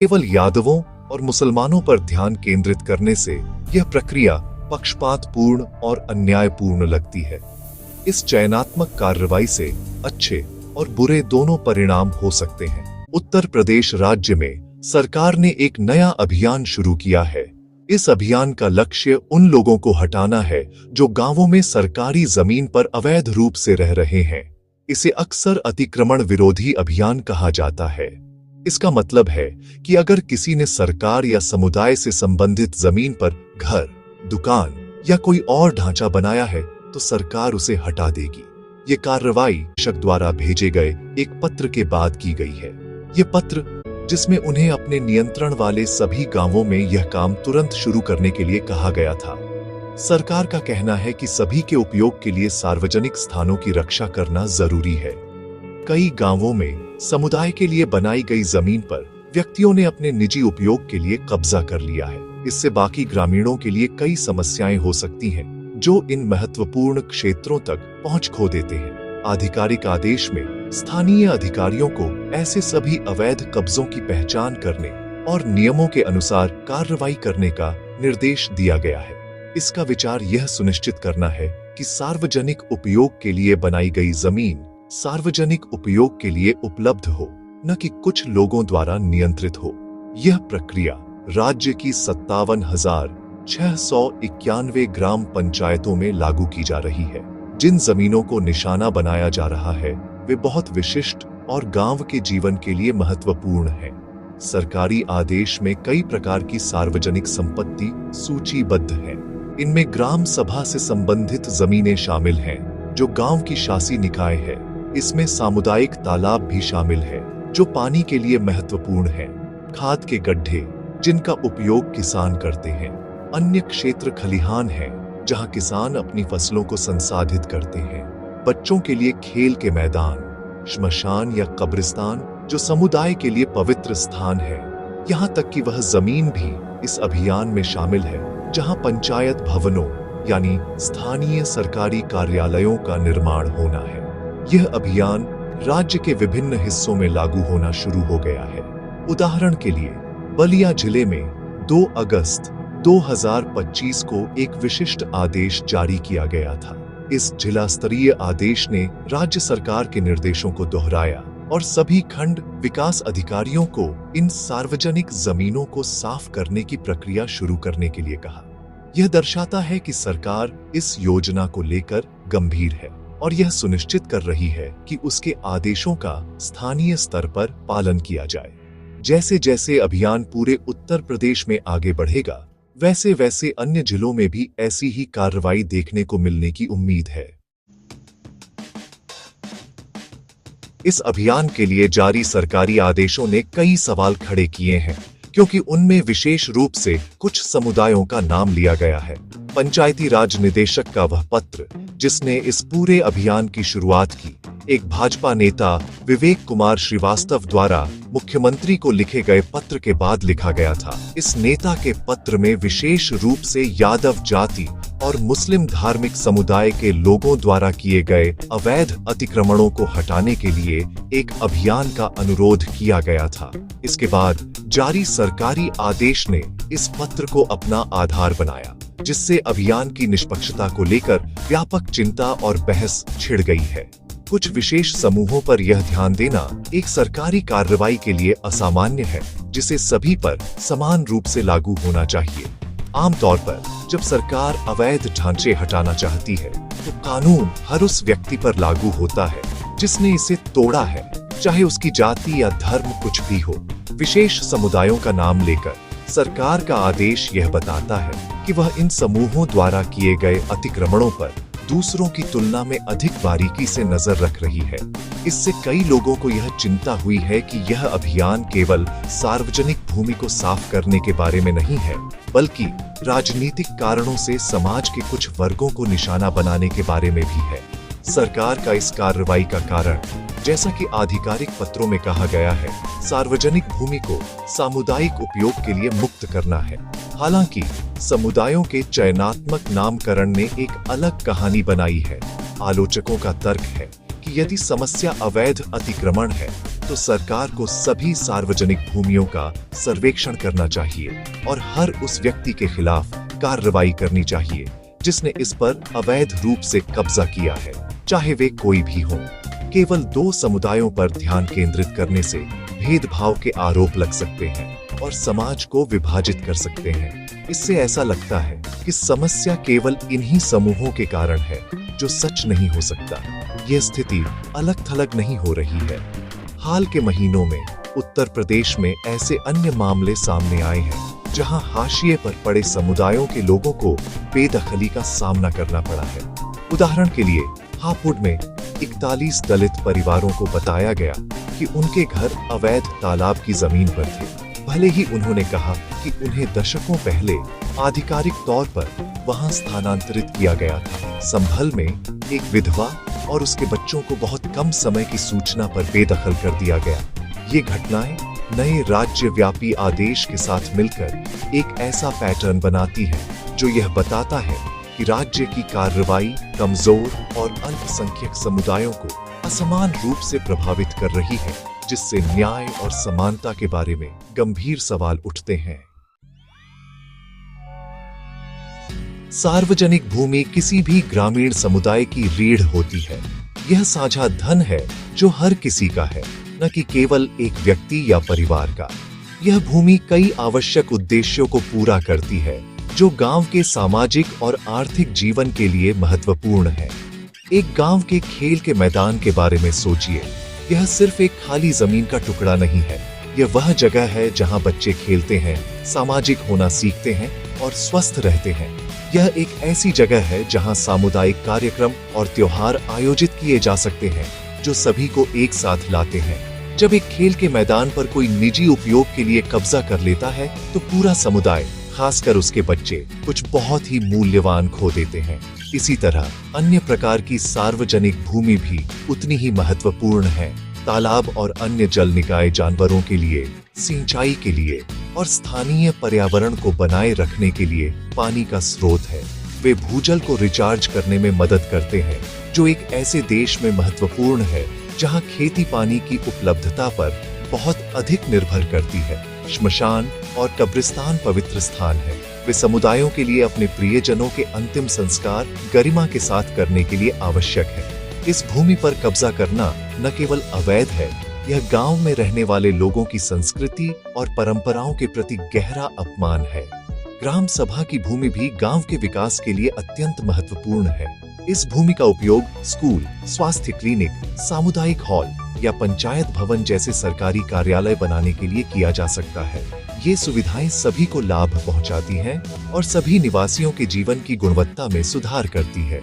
केवल यादवों और मुसलमानों पर ध्यान केंद्रित करने से यह प्रक्रिया पक्षपातपूर्ण और अन्यायपूर्ण लगती है। इस चयनात्मक कार्रवाई से अच्छे और बुरे दोनों परिणाम हो सकते हैं। उत्तर प्रदेश राज्य में सरकार ने एक नया अभियान शुरू किया है। इस अभियान का लक्ष्य उन लोगों को हटाना है जो गांवों में सरकारी जमीन पर अवैध रूप से रह रहे हैं। इसे अक्सर अतिक्रमण विरोधी अभियान कहा जाता है। इसका मतलब है कि अगर किसी ने सरकार या समुदाय से संबंधित जमीन पर घर, दुकान या कोई और ढांचा बनाया है तो सरकार उसे हटा देगी। ये कार्रवाई शासक द्वारा भेजे गए एक पत्र के बाद की गई है। ये पत्र, जिसमें उन्हें अपने नियंत्रण वाले सभी गांवों में यह काम तुरंत शुरू करने के लिए कहा गया था। सरकार का कहना है कि सभी के उपयोग के लिए सार्वजनिक स्थानों की रक्षा करना जरूरी है। कई गांवों में समुदाय के लिए बनाई गई जमीन पर व्यक्तियों ने अपने निजी उपयोग के लिए कब्जा कर लिया है। इससे बाकी ग्रामीणों के लिए कई समस्याएं हो सकती हैं, जो इन महत्वपूर्ण क्षेत्रों तक पहुंच खो देते हैं। आधिकारिक आदेश में स्थानीय अधिकारियों को ऐसे सभी अवैध कब्जों की पहचान करने और नियमों के अनुसार कार्रवाई करने का निर्देश दिया गया है। इसका विचार यह सुनिश्चित करना है कि सार्वजनिक उपयोग के लिए बनाई गई जमीन सार्वजनिक उपयोग के लिए उपलब्ध हो, न कि कुछ लोगों द्वारा नियंत्रित हो। यह प्रक्रिया राज्य की 57,691 ग्राम पंचायतों में लागू की जा रही है। जिन जमीनों को निशाना बनाया जा रहा है वे बहुत विशिष्ट और गांव के जीवन के लिए महत्वपूर्ण हैं। सरकारी आदेश में कई प्रकार की सार्वजनिक संपत्ति सूचीबद्ध हैं। इनमें ग्राम सभा से संबंधित जमीनें शामिल हैं, जो गांव की शासी निकाय है। इसमें सामुदायिक तालाब भी शामिल है, जो पानी के लिए महत्वपूर्ण है। खाद के गड्ढे, जिनका उपयोग किसान करते हैं। अन्य क्षेत्र खलिहान हैं, जहां किसान अपनी फसलों को संसाधित करते हैं। बच्चों के लिए खेल के मैदान, श्मशान या कब्रिस्तान, जो समुदाय के लिए पवित्र स्थान है। यहाँ तक कि वह जमीन भी इस अभियान में शामिल है, जहाँ पंचायत भवनों यानी स्थानीय सरकारी कार्यालयों का निर्माण होना है। यह अभियान राज्य के विभिन्न हिस्सों में लागू होना शुरू हो गया है। उदाहरण के लिए बलिया जिले में 2 अगस्त 2025 को एक विशिष्ट आदेश जारी किया गया था। इस जिला स्तरीय आदेश ने राज्य सरकार के निर्देशों को दोहराया और सभी खंड विकास अधिकारियों को इन सार्वजनिक जमीनों को साफ करने की प्रक्रिया शुरू करने के लिए कहा। यह दर्शाता है कि सरकार इस योजना को लेकर गंभीर है और यह सुनिश्चित कर रही है कि उसके आदेशों का स्थानीय स्तर पर पालन किया जाए। जैसे जैसे अभियान पूरे उत्तर प्रदेश में आगे बढ़ेगा, वैसे वैसे अन्य जिलों में भी ऐसी ही कार्रवाई देखने को मिलने की उम्मीद है। इस अभियान के लिए जारी सरकारी आदेशों ने कई सवाल खड़े किए हैं, क्योंकि उनमें विशेष रूप से कुछ समुदायों का नाम लिया गया है। पंचायती राज निदेशक का वह पत्र, जिसने इस पूरे अभियान की शुरुआत की, एक भाजपा नेता विवेक कुमार श्रीवास्तव द्वारा मुख्यमंत्री को लिखे गए पत्र के बाद लिखा गया था। इस नेता के पत्र में विशेष रूप से यादव जाति और मुस्लिम धार्मिक समुदाय के लोगों द्वारा किए गए अवैध अतिक्रमणों को हटाने के लिए एक अभियान का अनुरोध किया गया था। इसके बाद जारी सरकारी आदेश ने इस पत्र को अपना आधार बनाया, जिससे अभियान की निष्पक्षता को लेकर व्यापक चिंता और बहस छिड़ गई है। कुछ विशेष समूहों पर यह ध्यान देना एक सरकारी कार्रवाई के लिए असामान्य है, जिसे सभी पर समान रूप से लागू होना चाहिए। आमतौर पर जब सरकार अवैध ढांचे हटाना चाहती है, तो कानून हर उस व्यक्ति पर लागू होता है जिसने इसे तोड़ा है, चाहे उसकी जाति या धर्म कुछ भी हो। विशेष समुदायों का नाम लेकर सरकार का आदेश यह बताता है कि वह इन समूहों द्वारा किए गए अतिक्रमणों पर दूसरों की तुलना में अधिक बारीकी से नजर रख रही है। इससे कई लोगों को यह चिंता हुई है कि यह अभियान केवल सार्वजनिक भूमि को साफ करने के बारे में नहीं है, बल्कि राजनीतिक कारणों से समाज के कुछ वर्गों को निशाना बनाने के बारे में भी है। सरकार का इस कार्रवाई का कारण, जैसा कि आधिकारिक पत्रों में कहा गया है, सार्वजनिक भूमि को सामुदायिक उपयोग के लिए मुक्त करना है। हालांकि समुदायों के चयनात्मक नामकरण ने एक अलग कहानी बनाई है। आलोचकों का तर्क है कि यदि समस्या अवैध अतिक्रमण है, तो सरकार को सभी सार्वजनिक भूमियों का सर्वेक्षण करना चाहिए और हर उस व्यक्ति के खिलाफ कार्रवाई करनी चाहिए जिसने इस पर अवैध रूप से कब्जा किया है, चाहे वे कोई भी हो। केवल 2 समुदायों पर ध्यान केंद्रित करने से भेदभाव के आरोप लग सकते हैं और समाज को विभाजित कर सकते हैं। इससे ऐसा लगता है कि समस्या केवल इन्हीं समूहों के कारण है, जो सच नहीं हो सकता। यह स्थिति अलग थलग नहीं हो रही है। हाल के महीनों में उत्तर प्रदेश में ऐसे अन्य मामले सामने आए हैं जहां हाशिए पर पड़े समुदायों के लोगों को बेदखली का सामना करना पड़ा है। उदाहरण के लिए हापुड़ में 41 दलित परिवारों को बताया गया कि उनके घर अवैध तालाब की जमीन पर थे, भले ही उन्होंने कहा कि उन्हें दशकों पहले आधिकारिक तौर पर वहां स्थानांतरित किया गया था। संभल में एक विधवा और उसके बच्चों को बहुत कम समय की सूचना पर बेदखल कर दिया गया। ये घटनाएं नए राज्यव्यापी आदेश के साथ मिलकर एक ऐसा पैटर्न बनाती है जो यह बताता है कि राज्य की कार्रवाई कमजोर और अल्पसंख्यक समुदायों को असमान रूप से प्रभावित कर रही है, जिससे न्याय और समानता के बारे में गंभीर सवाल उठते हैं। सार्वजनिक भूमि किसी भी ग्रामीण समुदाय की रीढ़ होती है। यह साझा धन है जो हर किसी का है, न कि केवल एक व्यक्ति या परिवार का। यह भूमि कई आवश्यक उद्देश्यों को पूरा करती है जो गांव के सामाजिक और आर्थिक जीवन के लिए महत्वपूर्ण है। एक गांव के खेल के मैदान के बारे में सोचिए। यह सिर्फ एक खाली जमीन का टुकड़ा नहीं है। यह वह जगह है जहां बच्चे खेलते हैं, सामाजिक होना सीखते हैं और स्वस्थ रहते हैं। यह एक ऐसी जगह है जहां सामुदायिक कार्यक्रम और त्योहार आयोजित किए जा सकते हैं जो सभी को एक साथ लाते हैं। जब एक खेल के मैदान पर कोई निजी उपयोग के लिए कब्जा कर लेता है तो पूरा समुदाय, खासकर उसके बच्चे, कुछ बहुत ही मूल्यवान खो देते हैं। इसी तरह अन्य प्रकार की सार्वजनिक भूमि भी उतनी ही महत्वपूर्ण है। तालाब और अन्य जल निकाय जानवरों के लिए, सिंचाई के लिए और स्थानीय पर्यावरण को बनाए रखने के लिए पानी का स्रोत है। वे भूजल को रिचार्ज करने में मदद करते हैं, जो एक ऐसे देश में महत्वपूर्ण है जहां खेती पानी की उपलब्धता पर बहुत अधिक निर्भर करती है। श्मशान और कब्रिस्तान पवित्र स्थान है। वे समुदायों के लिए अपने प्रियजनों के अंतिम संस्कार गरिमा के साथ करने के लिए आवश्यक है। इस भूमि पर कब्जा करना न केवल अवैध है, यह गांव में रहने वाले लोगों की संस्कृति और परंपराओं के प्रति गहरा अपमान है। ग्राम सभा की भूमि भी गांव के विकास के लिए अत्यंत महत्वपूर्ण है। इस भूमि का उपयोग स्कूल, स्वास्थ्य क्लिनिक, सामुदायिक हॉल या पंचायत भवन जैसे सरकारी कार्यालय बनाने के लिए किया जा सकता है। ये सुविधाएं सभी को लाभ पहुंचाती हैं और सभी निवासियों के जीवन की गुणवत्ता में सुधार करती है।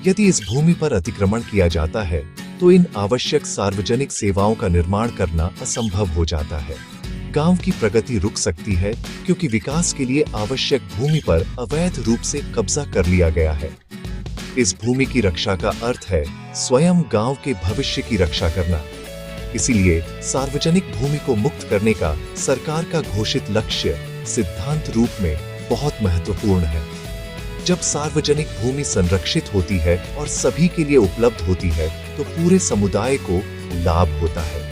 यदि इस भूमि पर अतिक्रमण किया जाता है तो इन आवश्यक सार्वजनिक सेवाओं का निर्माण करना असंभव हो जाता है। गांव की प्रगति रुक सकती है क्योंकि विकास के लिए आवश्यक भूमि पर अवैध रूप से कब्जा कर लिया गया है। इस भूमि की रक्षा का अर्थ है स्वयं गांव के भविष्य की रक्षा करना। इसीलिए सार्वजनिक भूमि को मुक्त करने का सरकार का घोषित लक्ष्य सिद्धांत रूप में बहुत महत्वपूर्ण है। जब सार्वजनिक भूमि संरक्षित होती है और सभी के लिए उपलब्ध होती है तो पूरे समुदाय को लाभ होता है।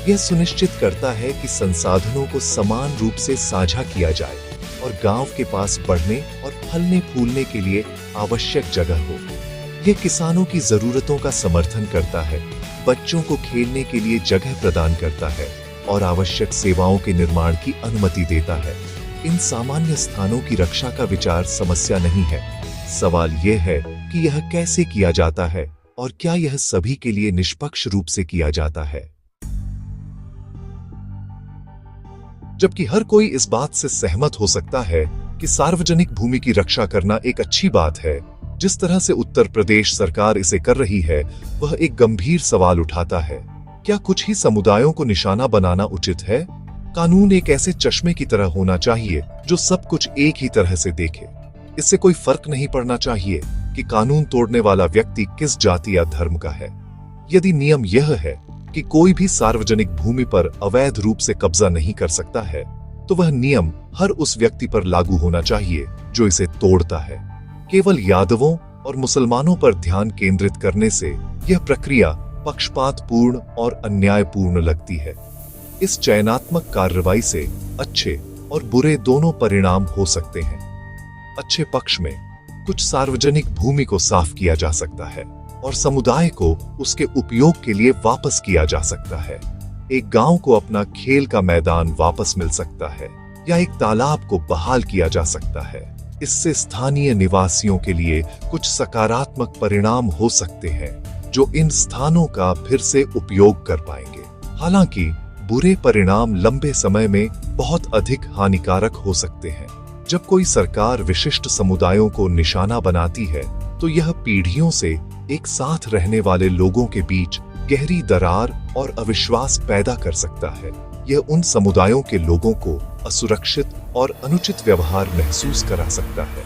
यह सुनिश्चित करता है कि संसाधनों को समान रूप से साझा किया जाए और गांव के पास बढ़ने और फलने फूलने के लिए आवश्यक जगह हो। यह किसानों की जरूरतों का समर्थन करता है, बच्चों को खेलने के लिए जगह प्रदान करता है और आवश्यक सेवाओं के निर्माण की अनुमति देता है। इन सामान्य स्थानों की रक्षा का विचार समस्या नहीं है। सवाल यह है कि यह कैसे किया जाता है और क्या यह सभी के लिए निष्पक्ष रूप से किया जाता है। जबकि हर कोई इस बात से सहमत हो सकता है कि सार्वजनिक भूमि की रक्षा करना एक अच्छी बात है, जिस तरह से उत्तर प्रदेश सरकार इसे कर रही है, वह एक गंभीर सवाल उठाता है। क्या कुछ ही समुदायों को निशाना बनाना उचित है? कानून एक ऐसे चश्मे की तरह होना चाहिए जो सब कुछ एक ही तरह से देखे। इससे कोई फर्क नहीं पड़ना चाहिए कि कानून तोड़ने वाला व्यक्ति किस जाति या धर्म का है। यदि नियम यह है कि कोई भी सार्वजनिक भूमि पर अवैध रूप से कब्जा नहीं कर सकता है, तो वह नियम हर उस व्यक्ति पर लागू होना चाहिए जो इसे तोड़ता है। केवल यादवों और मुसलमानों पर ध्यान केंद्रित करने से यह प्रक्रिया पक्षपातपूर्ण और अन्यायपूर्ण लगती है। इस चयनात्मक कार्रवाई से अच्छे और बुरे दोनों परिणाम हो सकते हैं। अच्छे पक्ष में कुछ सार्वजनिक भूमि को साफ किया जा सकता है और समुदाय को उसके उपयोग के लिए वापस किया जा सकता है। एक गांव को अपना खेल का मैदान वापस मिल सकता है या एक तालाब को बहाल किया जा सकता है। इससे स्थानीय निवासियों के लिए कुछ सकारात्मक परिणाम हो सकते हैं जो इन स्थानों का फिर से उपयोग कर पाएंगे। हालांकि बुरे परिणाम लंबे समय में बहुत अधिक हानिकारक हो सकते हैं। जब कोई सरकार विशिष्ट समुदायों को निशाना बनाती है तो यह पीढ़ियों से एक साथ रहने वाले लोगों के बीच गहरी दरार और अविश्वास पैदा कर सकता है। यह उन समुदायों के लोगों को असुरक्षित और अनुचित व्यवहार महसूस करा सकता है।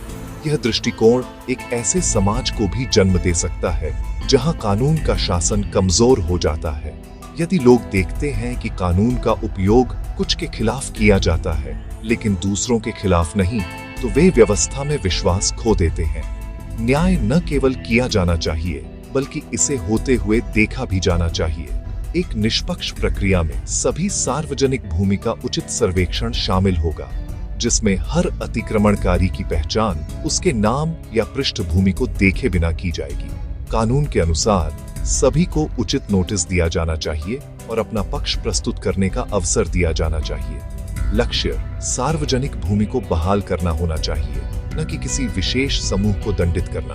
यह दृष्टिकोण एक ऐसे समाज को भी जन्म दे सकता है जहां कानून का शासन कमजोर हो जाता है। यदि लोग देखते हैं कि कानून का उपयोग कुछ के खिलाफ किया जाता है लेकिन दूसरों के खिलाफ नहीं, तो वे व्यवस्था में विश्वास खो देते हैं। न्याय न केवल किया जाना चाहिए बल्कि इसे होते हुए देखा भी जाना चाहिए। एक निष्पक्ष प्रक्रिया में सभी सार्वजनिक भूमि का उचित सर्वेक्षण शामिल होगा, जिसमें हर अतिक्रमणकारी की पहचान उसके नाम या पृष्ठभूमि को देखे बिना की जाएगी। कानून के अनुसार सभी को उचित नोटिस दिया जाना चाहिए और अपना पक्ष प्रस्तुत करने का अवसर दिया जाना चाहिए। लक्ष्य सार्वजनिक भूमि को बहाल करना होना चाहिए, न कि किसी विशेष समूह को दंडित करना।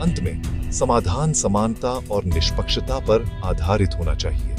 अंत में समाधान समानता और निष्पक्षता पर आधारित होना चाहिए।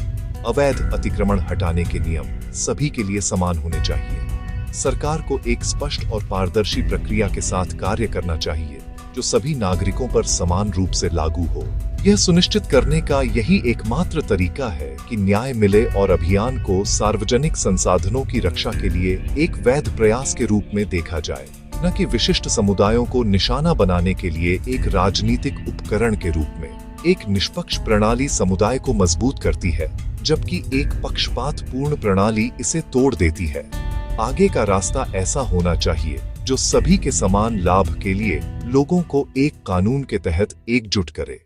अवैध अतिक्रमण हटाने के नियम सभी के लिए समान होने चाहिए। सरकार को एक स्पष्ट और पारदर्शी प्रक्रिया के साथ कार्य करना चाहिए जो सभी नागरिकों पर समान रूप से लागू हो। यह सुनिश्चित करने का यही एकमात्र तरीका है कि न्याय मिले और अभियान को सार्वजनिक संसाधनों की रक्षा के लिए एक वैध प्रयास के रूप में देखा जाए, न कि विशिष्ट समुदायों को निशाना बनाने के लिए एक राजनीतिक उपकरण के रूप में। एक निष्पक्ष प्रणाली समुदाय को मजबूत करती है, जबकि एक पक्षपातपूर्ण प्रणाली इसे तोड़ देती है। आगे का रास्ता ऐसा होना चाहिए जो सभी के समान लाभ के लिए लोगों को एक कानून के तहत एकजुट करे।